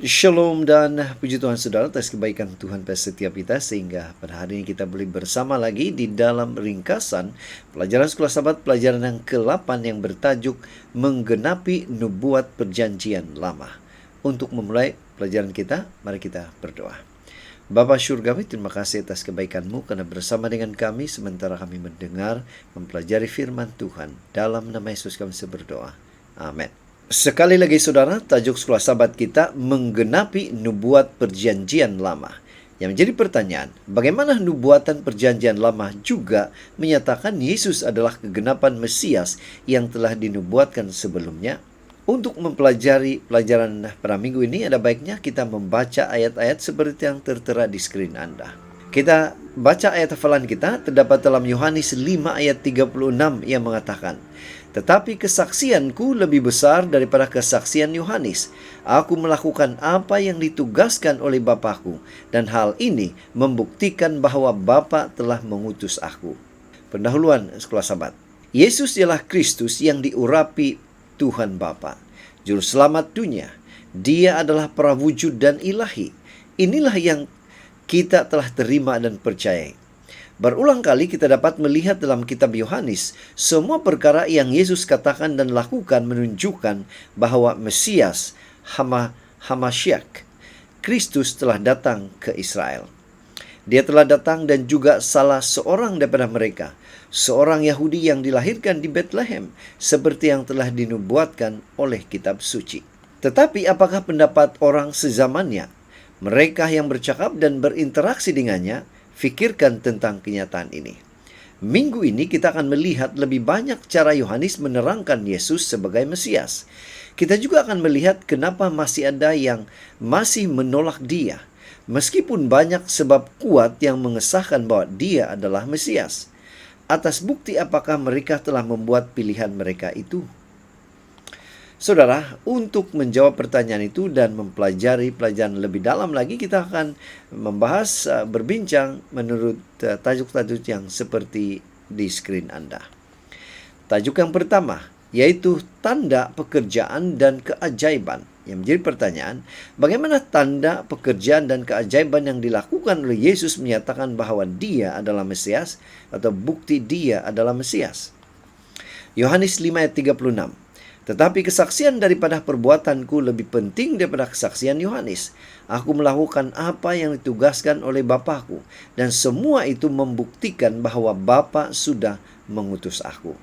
Shalom dan puji Tuhan saudara atas kebaikan Tuhan pada setiap kita, sehingga pada hari ini kita boleh bersama lagi di dalam ringkasan pelajaran Sekolah Sahabat, pelajaran yang ke-8 yang bertajuk Menggenapi Nubuat Perjanjian Lama. Untuk memulai pelajaran kita, mari kita berdoa. Bapa Syurgawi, terima kasih atas kebaikan-Mu karena bersama dengan kami sementara kami mendengar, mempelajari firman Tuhan. Dalam nama Yesus kami berdoa. Amin. Sekali lagi saudara, tajuk Sekolah Sahabat kita Menggenapi Nubuat Perjanjian Lama. Yang menjadi pertanyaan, bagaimana nubuatan Perjanjian Lama juga menyatakan Yesus adalah kegenapan Mesias yang telah dinubuatkan sebelumnya? Untuk mempelajari pelajaran pada minggu ini, ada baiknya kita membaca ayat-ayat seperti yang tertera di skrin Anda. Kita baca ayat hafalan kita, terdapat dalam Yohanes 5 ayat 36 yang mengatakan, "Tetapi kesaksianku lebih besar daripada kesaksian Yohanes. Aku melakukan apa yang ditugaskan oleh Bapakku, dan hal ini membuktikan bahwa Bapa telah mengutus aku." Pendahuluan Sekolah Sahabat. Yesus ialah Kristus yang diurapi Tuhan Bapa, Juru Selamat dunia. Dia adalah prawujud dan ilahi. Inilah yang kita telah terima dan percayai. Berulang kali kita dapat melihat dalam kitab Yohanes, semua perkara yang Yesus katakan dan lakukan menunjukkan bahwa Mesias, Hamashiach, Kristus telah datang ke Israel. Dia telah datang dan juga salah seorang daripada mereka, seorang Yahudi yang dilahirkan di Bethlehem, seperti yang telah dinubuatkan oleh kitab suci. Tetapi apakah pendapat orang sezamannya, mereka yang bercakap dan berinteraksi dengannya? Fikirkan tentang kenyataan ini. Minggu ini kita akan melihat lebih banyak cara Yohanes menerangkan Yesus sebagai Mesias. Kita juga akan melihat kenapa masih ada yang masih menolak dia, meskipun banyak sebab kuat yang mengesahkan bahwa dia adalah Mesias. Atas bukti apakah mereka telah membuat pilihan mereka itu? Saudara, untuk menjawab pertanyaan itu dan mempelajari pelajaran lebih dalam lagi, kita akan membahas, berbincang menurut tajuk-tajuk yang seperti di skrin Anda. Tajuk yang pertama, yaitu tanda pekerjaan dan keajaiban. Yang menjadi pertanyaan, bagaimana tanda pekerjaan dan keajaiban yang dilakukan oleh Yesus menyatakan bahwa dia adalah Mesias, atau bukti dia adalah Mesias? Yohanes 5 ayat 36. "Tetapi kesaksian daripada perbuatanku lebih penting daripada kesaksian Yohanes. Aku melakukan apa yang ditugaskan oleh Bapakku, dan semua itu membuktikan bahwa Bapa sudah mengutus aku."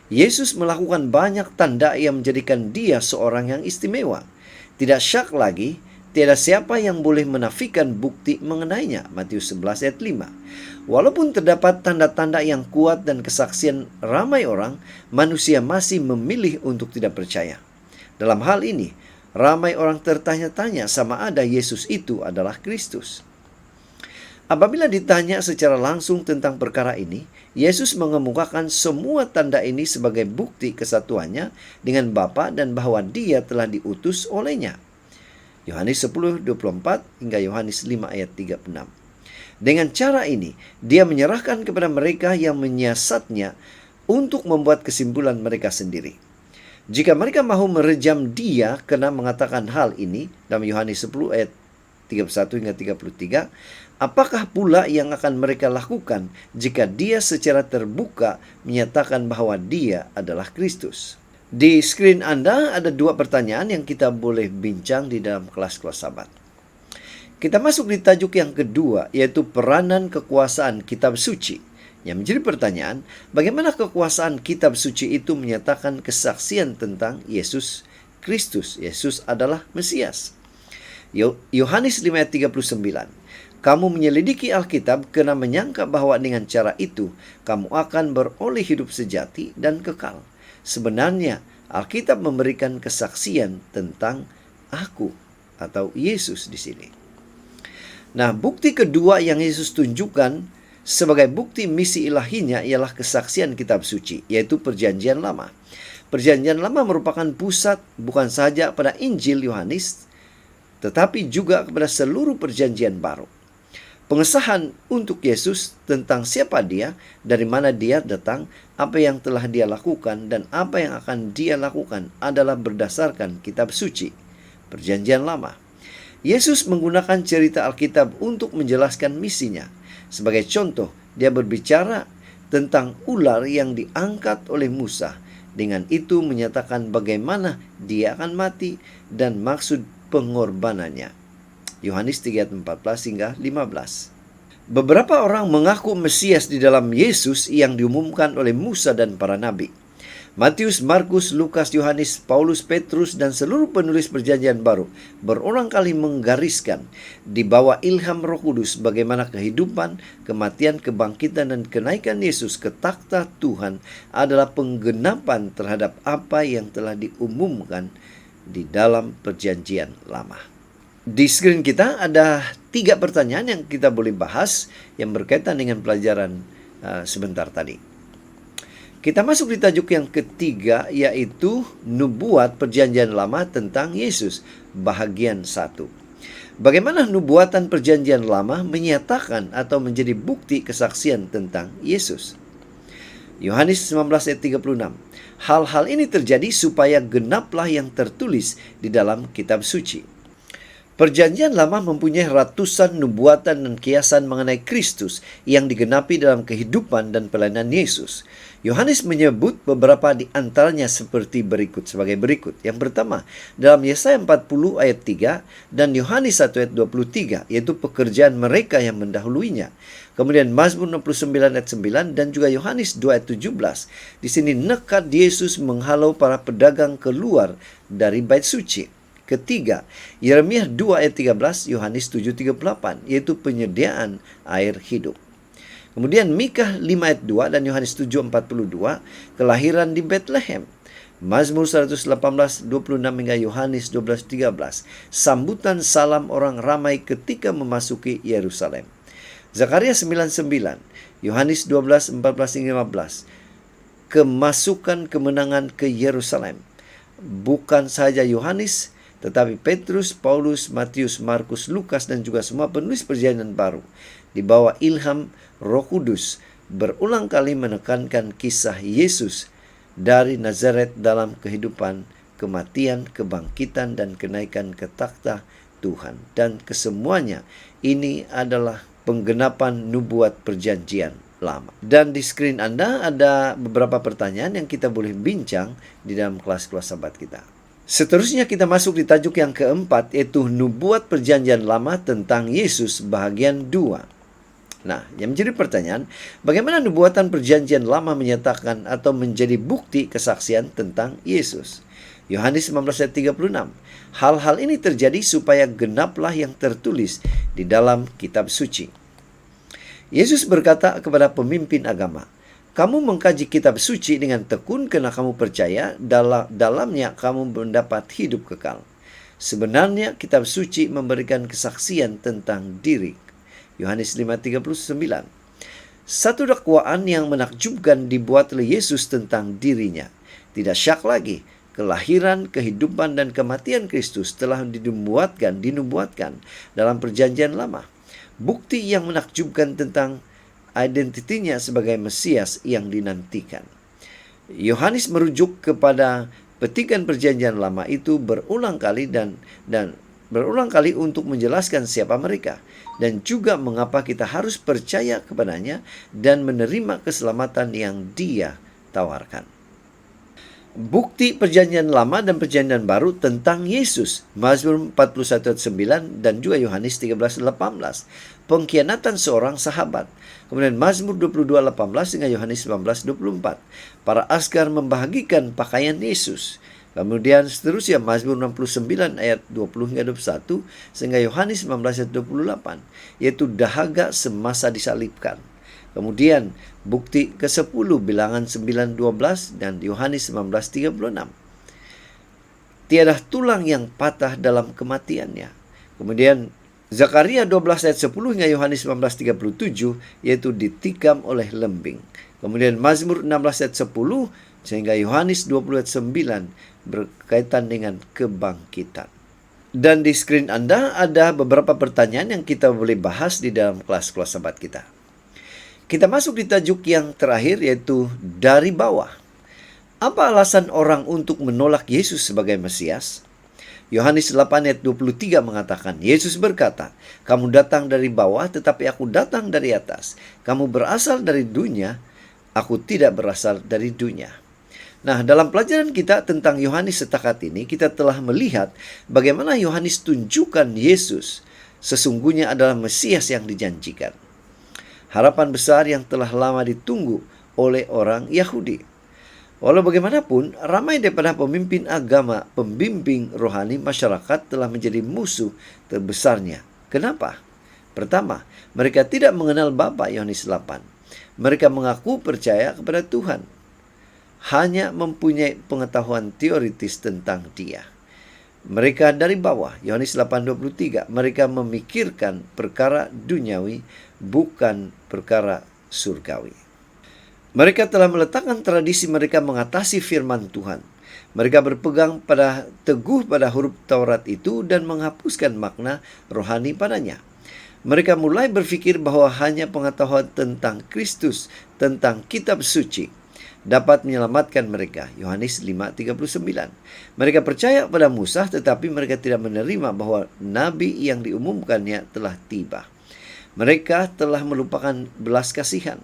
Yesus melakukan banyak tanda yang menjadikan dia seorang yang istimewa. Tidak syak lagi, tiada siapa yang boleh menafikan bukti mengenainya. Matius 11 ayat 5. Walaupun terdapat tanda-tanda yang kuat dan kesaksian ramai orang, manusia masih memilih untuk tidak percaya. Dalam hal ini, ramai orang tertanya-tanya sama ada Yesus itu adalah Kristus. Apabila ditanya secara langsung tentang perkara ini, Yesus mengemukakan semua tanda ini sebagai bukti kesatuannya dengan Bapa dan bahwa dia telah diutus olehnya. Yohanes 10:24 hingga Yohanes 5 ayat 36. Dengan cara ini, dia menyerahkan kepada mereka yang menyiasatnya untuk membuat kesimpulan mereka sendiri. Jika mereka mahu merejam dia karena mengatakan hal ini, dalam Yohanes 10 ayat 31 hingga 33, apakah pula yang akan mereka lakukan jika dia secara terbuka menyatakan bahwa dia adalah Kristus? Di skrin Anda ada dua pertanyaan yang kita boleh bincang di dalam kelas-kelas Sahabat. Kita masuk di tajuk yang kedua, yaitu peranan kekuasaan kitab suci. Yang menjadi pertanyaan, bagaimana kekuasaan kitab suci itu menyatakan kesaksian tentang Yesus Kristus? Yesus adalah Mesias. Yohanes 5 ayat 39. "Kamu menyelidiki Alkitab karena menyangka bahwa dengan cara itu kamu akan beroleh hidup sejati dan kekal. Sebenarnya Alkitab memberikan kesaksian tentang aku," atau Yesus di sini. Nah, bukti kedua yang Yesus tunjukkan sebagai bukti misi ilahinya ialah kesaksian kitab suci, yaitu Perjanjian Lama. Perjanjian Lama merupakan pusat bukan saja pada Injil Yohanes, tetapi juga kepada seluruh Perjanjian Baru. Pengesahan untuk Yesus tentang siapa dia, dari mana dia datang, apa yang telah dia lakukan, dan apa yang akan dia lakukan adalah berdasarkan kitab suci. Perjanjian Lama. Yesus menggunakan cerita Alkitab untuk menjelaskan misinya. Sebagai contoh, dia berbicara tentang ular yang diangkat oleh Musa. Dengan itu menyatakan bagaimana dia akan mati dan maksud pengorbanannya. Yohanes 3 ayat 14 hingga 15. Beberapa orang mengaku Mesias di dalam Yesus yang diumumkan oleh Musa dan para nabi. Matius, Markus, Lukas, Yohanes, Paulus, Petrus, dan seluruh penulis Perjanjian Baru berulang kali menggariskan di bawah ilham Roh Kudus bagaimana kehidupan, kematian, kebangkitan, dan kenaikan Yesus ke takhta Tuhan adalah penggenapan terhadap apa yang telah diumumkan di dalam Perjanjian Lama. Di screen kita ada 3 pertanyaan yang kita boleh bahas yang berkaitan dengan pelajaran sebentar tadi. Kita masuk di tajuk yang ketiga, yaitu nubuat Perjanjian Lama tentang Yesus, bahagian 1. Bagaimana nubuatan Perjanjian Lama menyatakan atau menjadi bukti kesaksian tentang Yesus? Yohanes 19 ayat 36. Hal-hal ini terjadi supaya genaplah yang tertulis di dalam kitab suci. Perjanjian Lama mempunyai ratusan nubuatan dan kiasan mengenai Kristus yang digenapi dalam kehidupan dan pelayanan Yesus. Yohanes menyebut beberapa di antaranya sebagai berikut. Yang pertama, dalam Yesaya 40 ayat 3 dan Yohanes 1 ayat 23, yaitu pekerjaan mereka yang mendahuluinya. Kemudian Mazmur 69 ayat 9 dan juga Yohanes 2 ayat 17. Di sini nekat Yesus menghalau para pedagang keluar dari bait suci. Ketiga, Yeremia 2 ayat 13, Yohanes 7:38, yaitu penyediaan air hidup. Kemudian Mikha 5 ayat 2 dan Yohanes 7:42, kelahiran di Bethlehem. Mazmur 118:26 hingga Yohanes 12:13, sambutan salam orang ramai ketika memasuki Yerusalem. Zakaria 9:9, Yohanes 12:14 hingga 15, kemasukan kemenangan ke Yerusalem. Bukan saja Yohanes, tetapi Petrus, Paulus, Matius, Markus, Lukas, dan juga semua penulis Perjanjian Baru di bawah ilham Roh Kudus berulang kali menekankan kisah Yesus dari Nazaret dalam kehidupan, kematian, kebangkitan, dan kenaikan ke takhta Tuhan. Dan kesemuanya ini adalah penggenapan nubuat Perjanjian Lama. Dan di screen Anda ada beberapa pertanyaan yang kita boleh bincang di dalam kelas-kelas sahabat kita. Seterusnya kita masuk di tajuk yang keempat, yaitu nubuat Perjanjian Lama tentang Yesus bahagian 2. Nah, yang menjadi pertanyaan, bagaimana nubuatan Perjanjian Lama menyatakan atau menjadi bukti kesaksian tentang Yesus? Yohanes 19 ayat 36. Hal-hal ini terjadi supaya genaplah yang tertulis di dalam kitab suci. Yesus berkata kepada pemimpin agama, kamu mengkaji kitab suci dengan tekun karena kamu percaya dalamnya kamu mendapat hidup kekal. Sebenarnya kitab suci memberikan kesaksian tentang diri. Yohanes 5:39. Satu dakwaan yang menakjubkan dibuat oleh Yesus tentang dirinya. Tidak syak lagi, kelahiran, kehidupan, dan kematian Kristus telah dinubuatkan dalam Perjanjian Lama. Bukti yang menakjubkan tentang identitinya sebagai Mesias yang dinantikan. Yohanes merujuk kepada petikan Perjanjian Lama itu berulang kali dan berulang kali untuk menjelaskan siapa mereka dan juga mengapa kita harus percaya kepadanya dan menerima keselamatan yang Dia tawarkan. Bukti Perjanjian Lama dan Perjanjian Baru tentang Yesus. Mazmur 41 ayat 9 dan juga Yohanes 13:18. Pengkhianatan seorang sahabat. Kemudian Mazmur 22:18 hingga Yohanes 19:24. Para askar membahagikan pakaian Yesus. Kemudian seterusnya Mazmur 69 ayat 20 hingga 21 sehingga Yohanes 19 ayat 28, yaitu dahaga semasa disalibkan. Kemudian bukti ke-10 Bilangan 9:12 dan Yohanes 19:36. Tiada tulang yang patah dalam kematiannya. Kemudian Zakaria 12 ayat 10 hingga Yohanes 19:37, yaitu ditikam oleh lembing. Kemudian Mazmur 16 ayat 10 sehingga Yohanes 20 ayat 9 berkaitan dengan kebangkitan. Dan di screen Anda ada beberapa pertanyaan yang kita boleh bahas di dalam kelas-kelas sahabat kita. Kita masuk di tajuk yang terakhir, yaitu dari bawah. Apa alasan orang untuk menolak Yesus sebagai Mesias? Yohanes 8 ayat 23 mengatakan, Yesus berkata, "Kamu datang dari bawah, tetapi aku datang dari atas. Kamu berasal dari dunia, aku tidak berasal dari dunia." Nah, dalam pelajaran kita tentang Yohanes setakat ini, kita telah melihat bagaimana Yohanes tunjukkan Yesus sesungguhnya adalah Mesias yang dijanjikan. Harapan besar yang telah lama ditunggu oleh orang Yahudi. Walau bagaimanapun, ramai daripada pemimpin agama, pembimbing rohani masyarakat telah menjadi musuh terbesarnya. Kenapa? Pertama, mereka tidak mengenal Bapa, Yohanes 8. Mereka mengaku percaya kepada Tuhan, hanya mempunyai pengetahuan teoritis tentang Dia. Mereka dari bawah, Yohanes 8:23, mereka memikirkan perkara duniawi, bukan perkara surgawi. Mereka telah meletakkan tradisi mereka mengatasi firman Tuhan. Mereka berpegang teguh pada huruf Taurat itu dan menghapuskan makna rohani padanya. Mereka mulai berpikir bahwa hanya pengetahuan tentang Kristus, tentang kitab suci, dapat menyelamatkan mereka. Yohanes 5:39. Mereka percaya pada Musa, tetapi mereka tidak menerima bahwa nabi yang diumumkannya telah tiba. Mereka telah melupakan belas kasihan.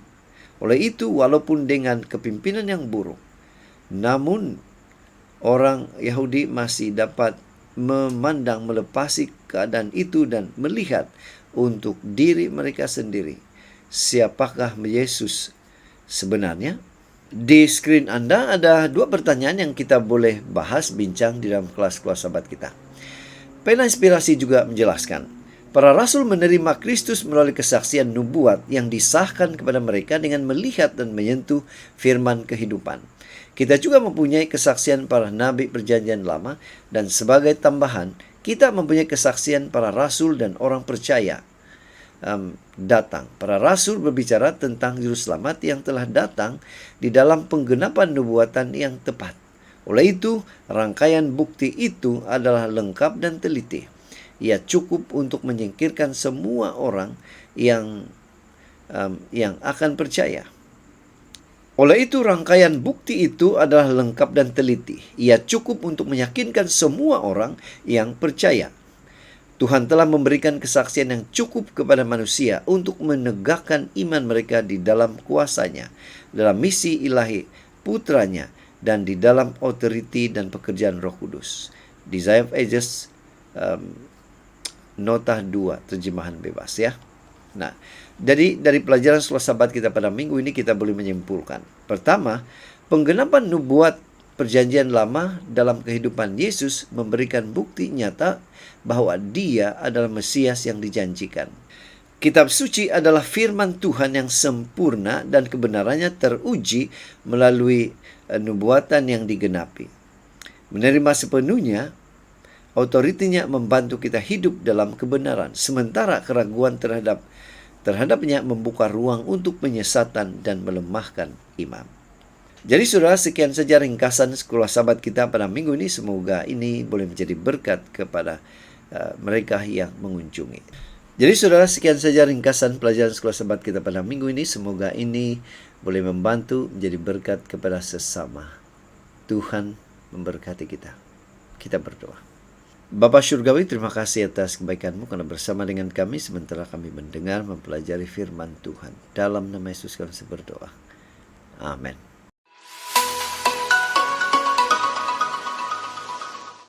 Oleh itu, walaupun dengan kepimpinan yang buruk, namun orang Yahudi masih dapat memandang melepasi keadaan itu dan melihat untuk diri mereka sendiri siapakah Yesus sebenarnya. Di skrin Anda ada 2 pertanyaan yang kita boleh bahas, bincang di dalam kelas-kelas sahabat kita. Pena Inspirasi juga menjelaskan, para rasul menerima Kristus melalui kesaksian nubuat yang disahkan kepada mereka dengan melihat dan menyentuh firman kehidupan. Kita juga mempunyai kesaksian para nabi perjanjian lama, dan sebagai tambahan, kita mempunyai kesaksian para rasul dan orang percaya datang. Para rasul berbicara tentang juru selamat yang telah datang di dalam penggenapan nubuatan yang tepat. Oleh itu, rangkaian bukti itu adalah lengkap dan teliti. Ia cukup untuk menyingkirkan semua orang yang akan percaya. Oleh itu, rangkaian bukti itu adalah lengkap dan teliti. Ia cukup untuk meyakinkan semua orang yang percaya. Tuhan telah memberikan kesaksian yang cukup kepada manusia untuk menegakkan iman mereka di dalam kuasanya, dalam misi ilahi putranya, dan di dalam otoriti dan pekerjaan Roh Kudus. Desire of Ages, nota 2, terjemahan bebas ya. Nah, jadi dari pelajaran sekolah sahabat kita pada minggu ini kita boleh menyimpulkan. Pertama, penggenapan nubuat Perjanjian Lama dalam kehidupan Yesus memberikan bukti nyata bahwa Dia adalah Mesias yang dijanjikan. Kitab suci adalah firman Tuhan yang sempurna dan kebenarannya teruji melalui nubuatan yang digenapi. Menerima sepenuhnya, otoritinya membantu kita hidup dalam kebenaran, sementara keraguan terhadapnya membuka ruang untuk penyesatan dan melemahkan iman. Jadi saudara, sekian saja ringkasan sekolah sahabat kita pada minggu ini. Semoga ini boleh menjadi berkat kepada mereka yang mengunjungi. Jadi saudara, sekian saja ringkasan pelajaran sekolah sahabat kita pada minggu ini. Semoga ini boleh membantu menjadi berkat kepada sesama. Tuhan memberkati kita. Kita berdoa. Bapa Syurgawi, terima kasih atas kebaikan-Mu karena bersama dengan kami sementara kami mendengar, mempelajari firman Tuhan. Dalam nama Yesus kami berdoa. Amin.